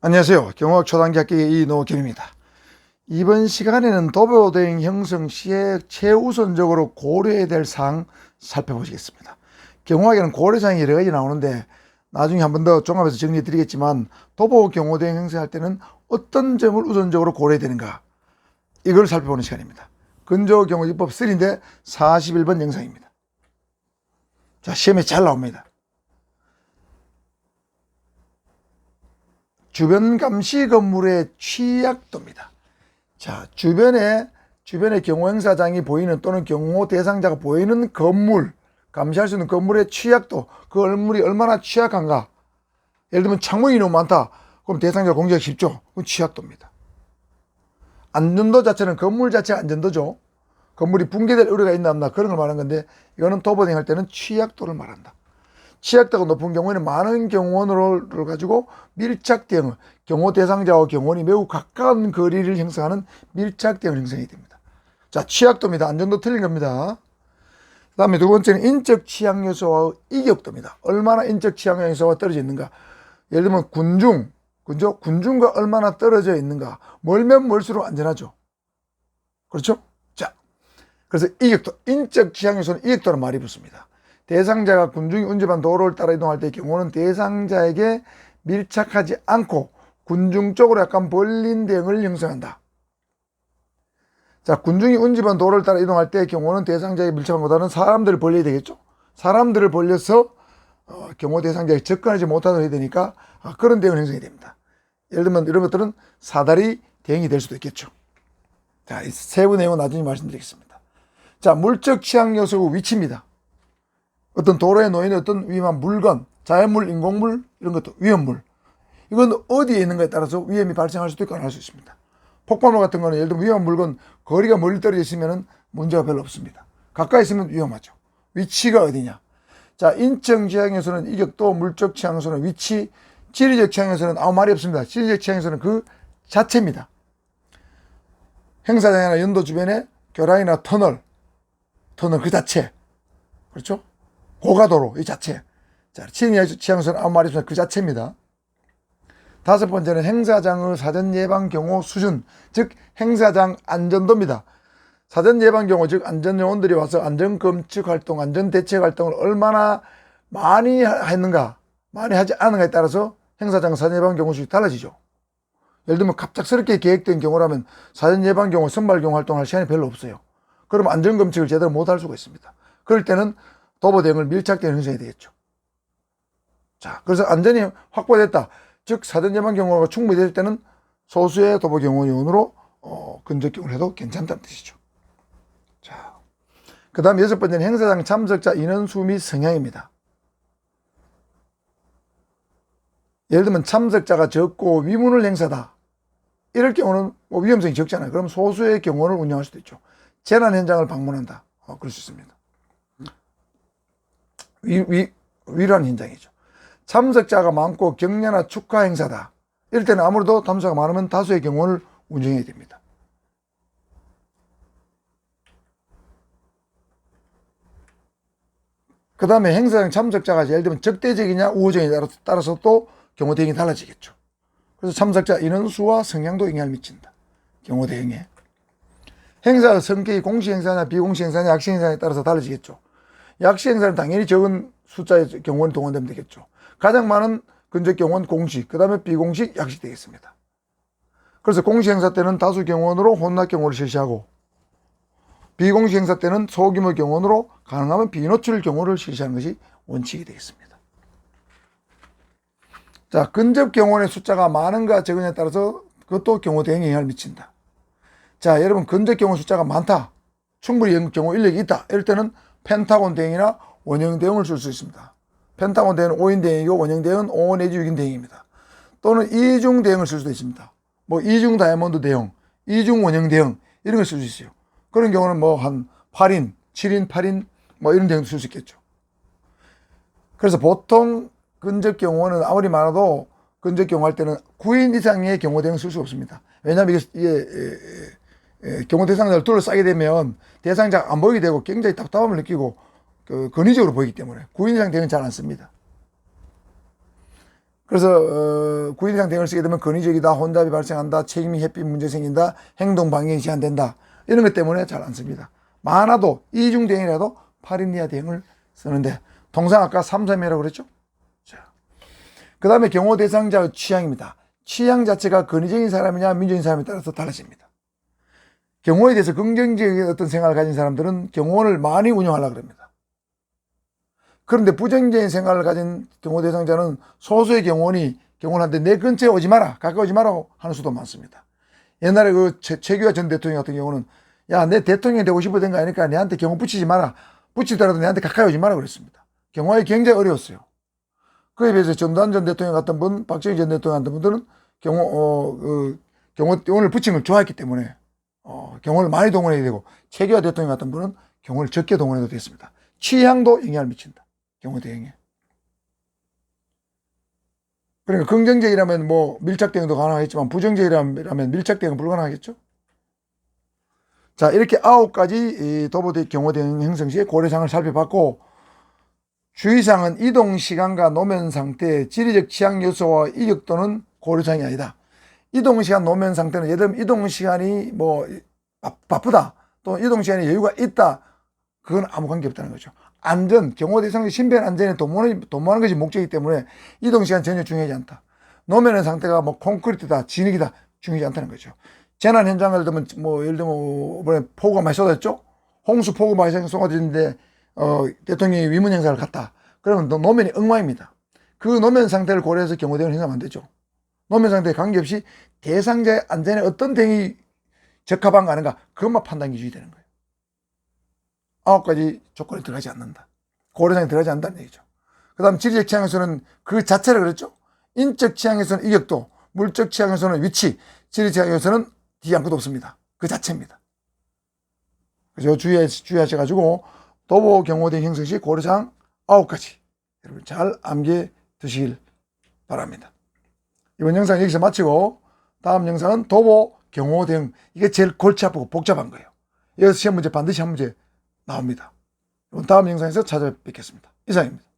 안녕하세요. 경호학 초단기 학계의 이노겸입니다. 이번 시간에는 도보대행 형성 시에 최우선적으로 고려해야 될 사항 살펴보시겠습니다. 경호학에는 고려사항이 여러 가지 나오는데 나중에 한 번 더 종합해서 정리해 드리겠지만 도보 경호대행 형성할 때는 어떤 점을 우선적으로 고려해야 되는가, 이걸 살펴보는 시간입니다. 근조경호지법 3인데 41번 영상입니다. 자, 시험에 잘 나옵니다. 주변 감시 건물의 취약도입니다. 자, 주변에 경호 행사장이 보이는 또는 경호 대상자가 보이는 건물, 감시할 수 있는 건물의 취약도, 그 건물이 얼마나 취약한가. 예를 들면 창문이 너무 많다. 그럼 대상자가 공개하기 쉽죠. 그건 취약도입니다. 안전도 자체는 건물 자체가 안전도죠. 건물이 붕괴될 우려가 있나 없나 그런 걸 말하는 건데, 이거는 도보대행 할 때는 취약도를 말한다. 취약도가 높은 경우에는 많은 경호원을 가지고 밀착 대응을, 경호 대상자와 경호원이 매우 가까운 거리를 형성하는 밀착 대응을 형성해야 됩니다. 자, 취약도입니다. 안전도 틀린 겁니다. 그 다음에 두 번째는 인적 취약 요소와 이격도입니다. 얼마나 인적 취약 요소가 떨어져 있는가. 예를 들면 군중과 얼마나 떨어져 있는가. 멀면 멀수록 안전하죠. 그렇죠? 자, 그래서 이격도, 인적 취약 요소는 이격도라는 말이 붙습니다. 대상자가 군중이 운집한 도로를 따라 이동할 때의 경우는 대상자에게 밀착하지 않고 군중 쪽으로 약간 벌린 대응을 형성한다. 자, 군중이 운집한 도로를 따라 이동할 때의 경우는 대상자에게 밀착한 것보다는 사람들을 벌려야 되겠죠. 사람들을 벌려서 경호 대상자에게 접근하지 못하도록 해야 되니까 그런 대응을 형성해야 됩니다. 예를 들면 이런 것들은 사다리 대응이 될 수도 있겠죠. 자, 이 세부 내용은 나중에 말씀드리겠습니다. 자, 물적 취약 요소 위치입니다. 어떤 도로에 놓이는 어떤 위험한 물건, 자연물, 인공물, 이런 것도 위험물. 이건 어디에 있는가에 따라서 위험이 발생할 수도 있고 안 할 수 있습니다. 폭발물 같은 거는 예를 들면 위험한 물건, 거리가 멀리 떨어져 있으면 문제가 별로 없습니다. 가까이 있으면 위험하죠. 위치가 어디냐. 자, 인적 취약에서는 이격도, 물적 취약에서는 위치, 지리적 취약에서는 아무 말이 없습니다. 지리적 취약에서는 그 자체입니다. 행사장이나 연도 주변에 교량이나 터널 그 자체. 그렇죠? 고가도로 이 자체. 자, 취약에서는 아무 말이 없습니다. 그 자체입니다. 다섯 번째는 행사장의 사전 예방 경호 수준, 즉 행사장 안전도입니다. 사전 예방 경호, 즉 안전요원들이 와서 안전 검측 활동, 안전 대책 활동을 얼마나 많이 했는가, 많이 하지 않은가에 따라서 행사장 사전 예방 경호 수준이 달라지죠. 예를 들면 갑작스럽게 계획된 경우라면 사전 예방 경호, 선발 경호 활동할 시간이 별로 없어요. 그러면 안전 검측을 제대로 못 할 수가 있습니다. 그럴 때는 도보 대응을 밀착 대응을 형성해야 되겠죠. 자, 그래서 안전이 확보됐다. 즉 사전 예방 경호가 충분히 될 때는 소수의 도보 경호요원으로 근접 경호를 해도 괜찮다는 뜻이죠. 자, 그 다음 여섯 번째는 행사장 참석자 인원수 및 성향입니다. 예를 들면 참석자가 적고 위문을 행사다. 이럴 경우는 뭐 위험성이 적잖아요. 그럼 소수의 경호원을 운영할 수도 있죠. 재난 현장을 방문한다. 그럴 수 있습니다. 위로한 현장이죠. 참석자가 많고 격려나 축하 행사다. 이럴 때는 아무래도 참석자가 많으면 다수의 경호를 운영해야 됩니다. 그 다음에 행사장 참석자가 예를 들면 적대적이냐 우호적이냐에 따라서 또 경호 대응이 달라지겠죠. 그래서 참석자 인원수와 성향도 영향을 미친다. 경호 대응에. 행사의 성격이 공식 행사냐 비공식 행사냐 약식 행사냐에 따라서 달라지겠죠. 약식 행사는 당연히 적은 숫자의 경호원이 동원되면 되겠죠. 가장 많은 근접 경호원 공식, 그 다음에 비공식, 약식 되겠습니다. 그래서 공식 행사 때는 다수 경호원으로 혼납 경호를 실시하고, 비공식 행사 때는 소규모 경호원으로 가능하면 비노출 경호를 실시하는 것이 원칙이 되겠습니다. 자, 근접 경호원의 숫자가 많은가 적으냐에 따라서 그것도 경호 대응에 영향을 미친다. 자, 여러분 근접 경호 숫자가 많다. 충분히 경호 인력이 있다. 이럴 때는 펜타곤 대응이나 원형 대응을 쓸 수 있습니다. 펜타곤 대응은 5인 대응이고 원형 대응은 5 내지 6인 대응입니다. 또는 이중 대응을 쓸 수도 있습니다. 뭐 이중 다이아몬드 대응, 이중 원형 대응 이런 걸 쓸 수 있어요. 그런 경우는 뭐 한 8인, 7인, 8인 뭐 이런 대응도 쓸 수 있겠죠. 그래서 보통 근접 경호는 아무리 많아도 근접 경호할 때는 9인 이상의 경호 대응을 쓸 수 없습니다. 왜냐하면 이게 경호 대상자를 둘러싸게 되면 대상자가 안 보이게 되고 굉장히 답답함을 느끼고 권위적으로 보이기 때문에 9인 이상 대응은 잘 안 씁니다. 그래서 구인 이상 대응을 쓰게 되면 권위적이다, 혼잡이 발생한다, 책임이 회피 문제 생긴다, 행동 방향이 제한된다, 이런 것 때문에 잘 안 씁니다. 많아도 이중 대응이라도 8인 이하 대응을 쓰는데, 통상 아까 3, 3이라고 그랬죠. 그 다음에 경호 대상자의 취향입니다. 취향 자체가 권위적인 사람이냐 민주적인 사람에 따라서 달라집니다. 경호에 대해서 긍정적인 어떤 생각을 가진 사람들은 경호원을 많이 운영하려고 합니다. 그런데 부정적인 생각을 가진 경호 대상자는 소수의 경호원이 경호원한테 내 근처에 오지 마라, 가까이 오지 마라고 하는 수도 많습니다. 옛날에 그 최규하 전 대통령 같은 경우는 야, 내 대통령이 되고 싶어된 거 아니니까 내한테 경호 붙이지 마라, 붙이더라도 내한테 가까이 오지 마라 그랬습니다. 경호하기 굉장히 어려웠어요. 그에 비해서 전두환 전 대통령 같은 분, 박정희 전 대통령 같은 분들은 경호원을 붙이는 걸 좋아했기 때문에 경호를 많이 동원해야 되고, 최규하 대통령 같은 분은 경호를 적게 동원해도 됐습니다. 취향도 영향을 미친다, 경호 대응에. 그러니까 긍정적이라면 뭐 밀착 대응도 가능하겠지만 부정적이라면 밀착 대응은 불가능하겠죠. 자, 이렇게 9가지 도보 경호 대응 형성 시에 고려사항을 살펴봤고, 주의사항은 이동 시간과 노면 상태, 지리적 취향 요소와 이격도는 고려사항이 아니다. 이동 시간, 노면 상태는 예를 들면 이동 시간이 뭐 바쁘다, 또 이동 시간에 여유가 있다, 그건 아무 관계 없다는 거죠. 안전, 경호 대상 신변 안전에 도모하는 것이 목적이기 때문에 이동 시간 전혀 중요하지 않다. 노면의 상태가 뭐 콘크리트다, 진흙이다, 중요하지 않다는 거죠. 재난 현장을 들면 뭐 예를 들면 이번에 폭우가 많이 쏟아졌죠. 홍수 폭우 많이 쏟아졌는데 대통령이 위문 행사를 갔다. 그러면 노면이 엉망입니다. 그 노면 상태를 고려해서 경호 대응을 행사하면 안 되죠. 노면 상태에 관계없이 대상자의 안전에 어떤 대응이 적합한가 하는가, 그것만 판단 기준이 되는 거예요. 9가지 조건이 들어가지 않는다. 고려사항이 들어가지 않는다는 얘기죠. 그 다음 지리적 취향에서는 그 자체를 그랬죠. 인적 취향에서는 이격도, 물적 취향에서는 위치, 지리적 취향에서는 뒤에 아무것도 없습니다. 그 자체입니다. 그래서 주의하셔가지고 도보 경호 대응 형성 시 고려사항 9가지 여러분 잘 암기해 두시길 바랍니다. 이번 영상 여기서 마치고 다음 영상은 도보 경호 대응, 이게 제일 골치 아프고 복잡한 거예요. 여기서 시험 문제 반드시 한 문제 나옵니다. 다음 영상에서 찾아뵙겠습니다. 이상입니다.